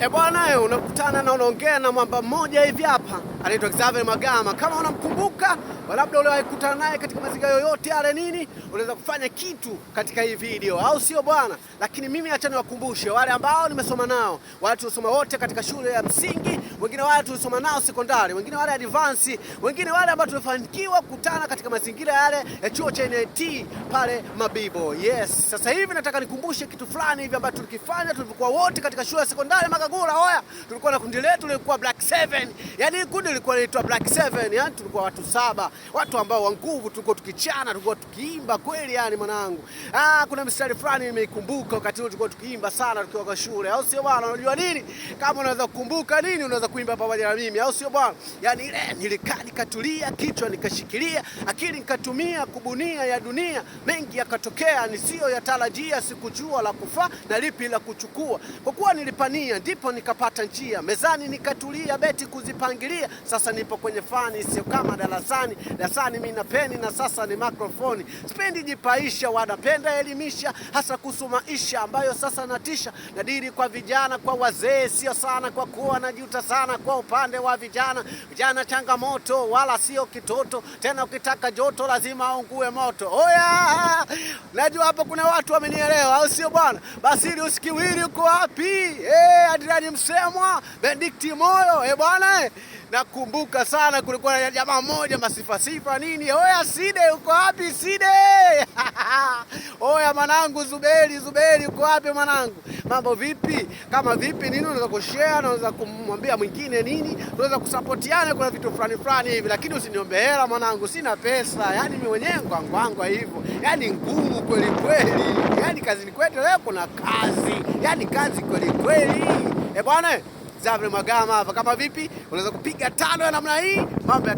Bwana, unakutana na unaongea na mwamba mmoja hivi hapa anaitwa Xavier Magama. Kama unamkumbuka, labda uliwahi kukutana naye katika mazingira yoyote yale nini, unaweza kufanya kitu katika hii video, au sio bwana? Lakini mimi acha niwakumbushe wale ambao nimesoma nao, wale tulisoma wote katika shule ya msingi, wengine wale tulisoma nao sekondari, wengine wale advance, wengine wale ambao tulifanikiwa kukutana katika mazingira yale ya chuo cha NIT pale Mabibo. Yes, sasa hivi nataka nikumbushe kitu fulani hivi ambacho tulikifanya tulikuwa wote katika shule ya sekondari Makagura. Oya, tulikuwa na kundi letu lilikuwa Black 7. Yaani kundi lilikuwa linaitwa Black 7, yani tulikuwa watu 7, watu ambao wa nguvu, tulikuwa tukichana, tulikuwa tukiimba kweli yani mwanangu. Kuna mstari fulani nimeikumbuka wakati ule tulikuwa tukiimba sana tukiwa kwa shule, au sio bwana? Unajua nini? Kama unaweza kukumbuka nini, unaweza kuimba pamoja na mimi, au sio bwana? Yani ile nilikaa nikatulia, kichwa nikashikilia, akili nikatumia kubunia ya dunia, mengi yakatokea nisiyoyatarajia, sikujua la kufa na lipi la kuchukua. Kwa kuwa nilipania ndipo nikapata njia, mezani nikatulia, beti kuzipangilia. Sasa nipo kwenye fani, sio kama darasani mimi na peni na sasa ni mikrofoni. Sipendi jipaisha, wanapenda elimisha, hasa kuhusu maisha ambayo sasa natisha. Nadiri kwa vijana, kwa wazee, sio sana kwa kuwa najuta sana kwa upande wa vijana. Vijana changamoto, wala sio kitoto, tena ukitaka joto lazima aungue moto. Oya, najua hapo kuna watu wamenielewa, au sio bwana? Basi ili usikiwili uko wapi? Adrian Msemwa, Benedict Moyo, bwana. Nakumbuka sana kulikuwa na jamaa mmoja masifa nini. Oya Side, uko wapi Side? Oya mwanangu Zuberi uko wapi mwanangu? Mambo vipi? Kama vipi nini unaweza kushare, unaweza kumwambia mwingine nini? Tunaweza kusapotiana kuna vitu fulani hivi, lakini usiniombe hela mwanangu, sina pesa. Yaani mimi mwenyewe ngwangwa hivyo. Yaani ngumu kweli. Yaani kazini kwetu leo kuna kazi. Yaani kazi kweli. Bwana Xavier Magama hapa. Kama vipi unaweza kupiga tano ya namna hii, mambo ya